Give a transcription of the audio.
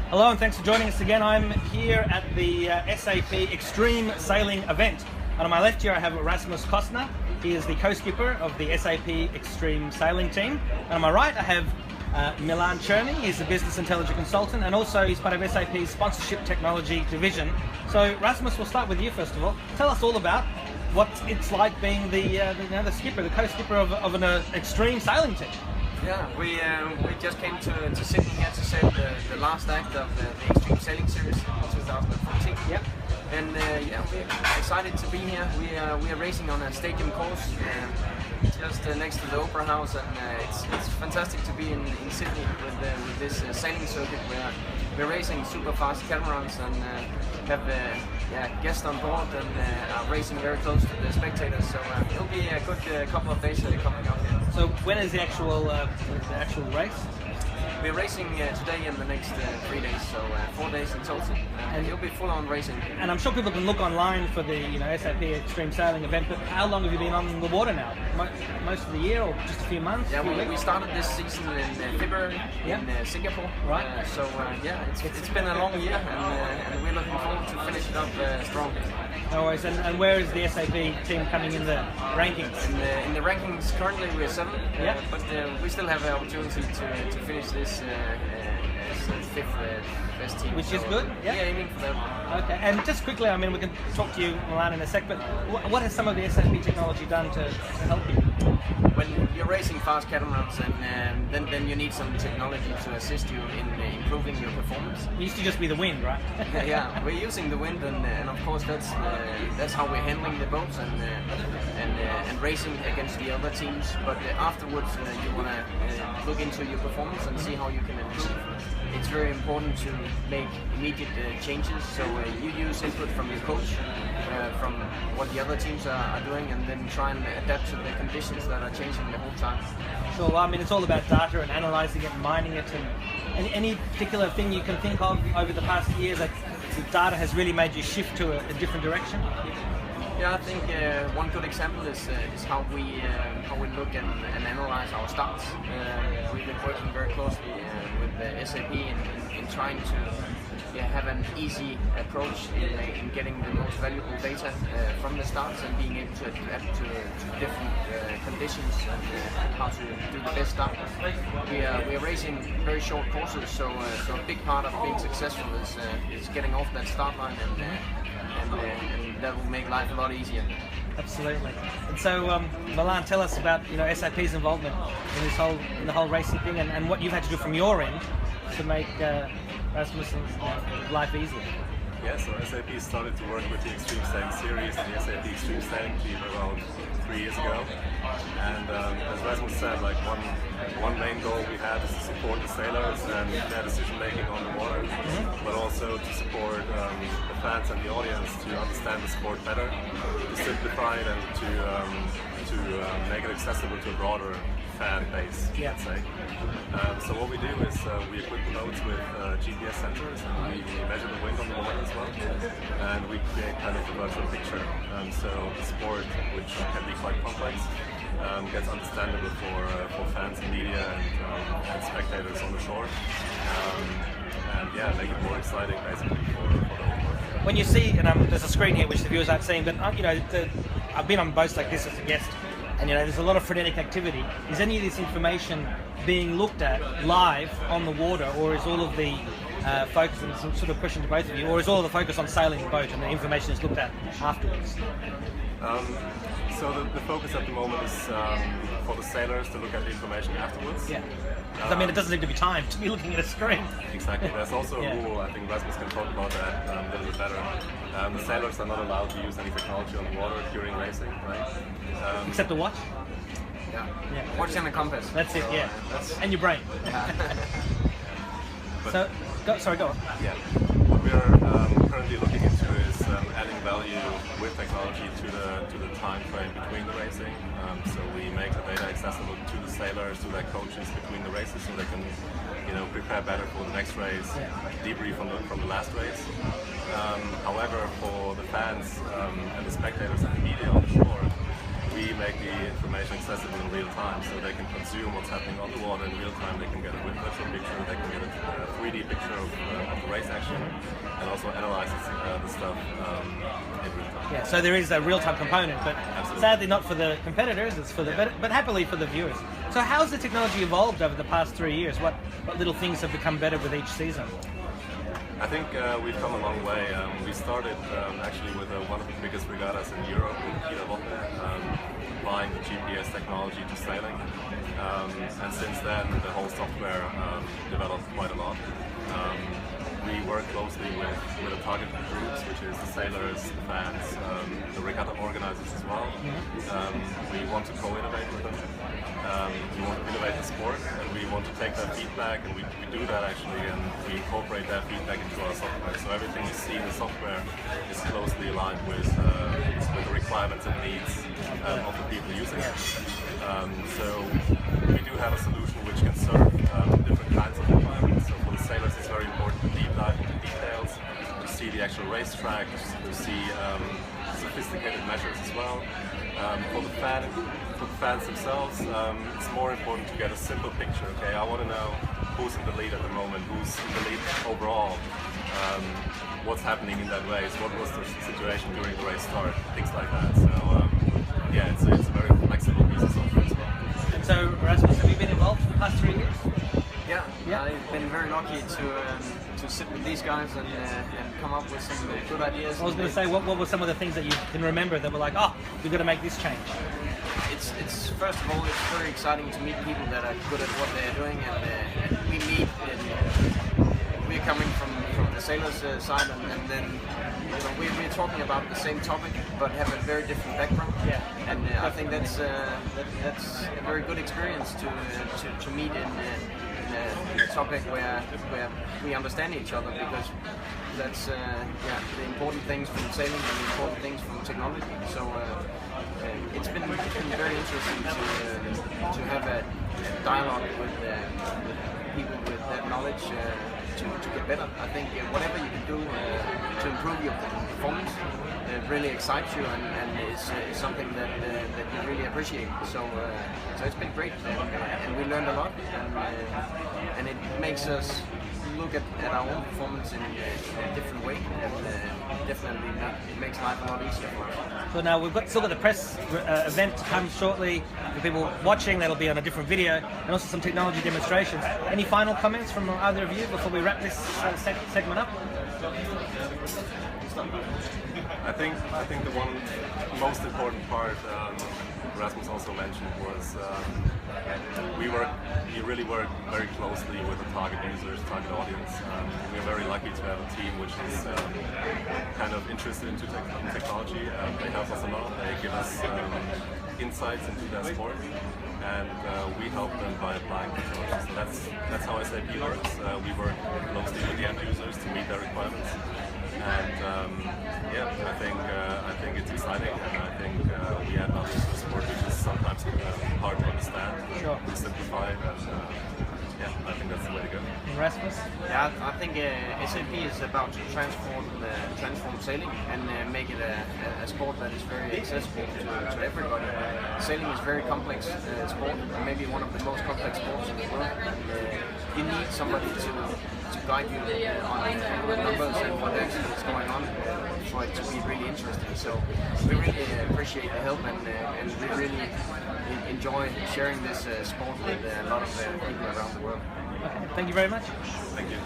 Hello and thanks for joining us again. I'm here at the SAP Extreme Sailing event. And on my left here I have Rasmus Kostner. He is the co-skipper of the SAP Extreme Sailing team. And on my right I have Milan Cerny. He's a business intelligence consultant and also he's part of SAP's sponsorship technology division. So Rasmus, we'll start with you first of all. Tell us all about what it's like being the skipper, the co-skipper of an extreme sailing team. Yeah, we just came to Sydney here to sail the last act of the Extreme Sailing Series in 2014. Yep. And yeah, we're excited to be here. We are racing on a stadium course just next to the Opera House, and it's fantastic to be in Sydney with this sailing circuit where we're racing super fast catamarans and have guests on board and are racing very close to the spectators. So it'll be a good couple of days coming up here. So when is the actual race? We're racing today and the next 3 days, so 4 days in total. And it'll be full-on racing. And I'm sure people can look online for the SAP Extreme Sailing event. But how long have you been on the water now? Most of the year, or just a few months? Yeah, we started this season in February in Singapore. Right. Yeah, it's been a long year, and we're looking forward to finish it up strong. No worries. And where is the SAP team coming in the rankings? In the rankings, currently we're 7th. Yeah. But we still have an opportunity to finish this as 5th best team. Which is good. Yeah, aiming for that. Okay. And just quickly, I mean, we can talk to you, Milan, in a sec. But what has some of the SAP technology done to help you? When you're racing fast catamarans, and then you need some technology to assist you in improving your performance. It used to just be the wind, right? Yeah, we're using the wind, and of course that's how we're handling the boats and racing against the other teams. But afterwards, you want to look into your performance and see how you can improve. It's very important to make immediate changes. So you use input from your coach, from what the other teams are doing, and then try and adapt to the conditions that are changing the whole time. Sure. Well, I mean, it's all about data and analysing it and mining it. And any particular thing you can think of over the past year that the data has really made you shift to a different direction? Yeah, I think one good example is how we look and analyze our starts. We've been working very closely with the SAP in trying to have an easy approach in getting the most valuable data from the starts and being able to adapt to different conditions and how to do the best start. We are racing very short courses, so a big part of being successful is getting off that start line, and that will make life a lot easier. Absolutely. And so, Milan, tell us about SAP's involvement in the whole racing thing, and what you've had to do from your end to make Rasmus's life easier. Yeah, so SAP started to work with the Extreme Sailing Series, the SAP Extreme Sailing team, around 3 years ago. And as Rasmus said, like one main goal we had is to support the sailors and their decision making on the water, but also to support the fans and the audience to understand the sport better, to simplify it, and to make it accessible to a broader fan base, let's say. So what we do is we equip the boats with GPS sensors, and we measure the wind on the water as well, and we create kind of a virtual picture. So the sport, which can be quite complex, gets understandable for fans and media and spectators on the shore, and yeah, make it more exciting basically for the whole world. When you see, and there's a screen here which the viewers aren't seeing, but I've been on boats like this as a guest, and there's a lot of frenetic activity. Is any of this information being looked at live on the water, or is all of the focus, and some sort of question to both of you, or is all of the focus on sailing the boat and the information is looked at afterwards? So the focus at the moment is for the sailors to look at the information afterwards. Yeah. I mean, it doesn't seem to be time to be looking at a screen. Exactly. There's also a rule, I think Rasmus can talk about that a little bit better. The sailors are not allowed to use any technology on the water during racing, right? Except the watch? Yeah. Watch and a compass. That's it, yeah. And your brain. So, go on. Yeah. What we're currently looking into is adding value with technology to the time frame between the racing. So we make the data accessible to the sailors, to their coaches between the races, so they can prepare better for the next race, debrief from the last race. However, for the fans and the spectators and the media on the shore, we make the information accessible in real time, so they can consume what's happening on the water in real time. They can get a virtual picture, they can get a 3D picture of the and also analyzes the stuff in real time. Yeah, so there is a real-time component, but Absolutely. sadly not for the competitors, it's for the but happily for the viewers. So how's the technology evolved over the past 3 years? What little things have become better with each season? I think we've come a long way. We started actually with one of the biggest regattas in Europe, applying the GPS technology to sailing. And since then, the whole software developed quite a lot. We work closely with the target groups, which is the sailors, the fans, the regatta organizers as well. We want to co-innovate with them. We want to innovate the sport, and we want to take that feedback, and we do that actually, and we incorporate that feedback into our software. So everything you see in the software is closely aligned with the requirements and needs of the people using it. So we do have a solution which can serve different kinds of requirements. So for the sailors, it's very important to deep dive into details, to see the actual racetrack, to see sophisticated measures as well. For the fans themselves, it's more important to get a simple picture. Okay, I want to know who's in the lead at the moment, who's in the lead overall, what's happening in that race, what was the situation during the race start, things like that. So yeah, it's a very flexible piece of software as well. So Rasmus, have you been involved for the past 3 years? Yeah, I've been very lucky to sit with these guys and come up with some good ideas. I was going to say, what were some of the things that you can remember that were like, oh, we've got to make this change? It's first of all, it's very exciting to meet people that are good at what they're doing, and we meet. We're coming from the sailors' side, and then we're talking about the same topic, but have a very different background. Yeah. And I think that's a very good experience to meet in a topic where we understand each other, because that's the important things from sailing and the important things from technology. So it's been very interesting to have a dialogue with people with that knowledge to get better. I think whatever you can do to improve your performance really excites you, and is something that you really appreciate. So it's been great, and we learned a lot, and it makes us look at our own performance in a different way, and definitely it makes life a lot easier for us. So now we've still got the press event to come shortly. For people watching, that'll be on a different video, and also some technology demonstrations. Any final comments from either of you before we wrap this segment up? I think the one most important part Rasmus also mentioned was we really work very closely with the target users, target audience. We're very lucky to have a team which is kind of interested into technology. They help us a lot. They give us insights into their sport, and we help them by applying technology. So that's how SAP works. We work closely with the end users to meet their requirements. And yeah, I think it's exciting, and I think we add value to the sport, which is sometimes hard to understand. Sure. We simplify it, and yeah, I think that's the way to go. Rasmus? Yeah, I think SAP is about to transform sailing and make it a sport that is very accessible to everybody. Sailing is a very complex sport, maybe one of the most complex sports in the world. You need somebody to guide you on the numbers and what actually is going on for it to be really interesting. So we really appreciate the help, and we really enjoy sharing this sport with a lot of people around the world. Okay, thank you very much. Thank you.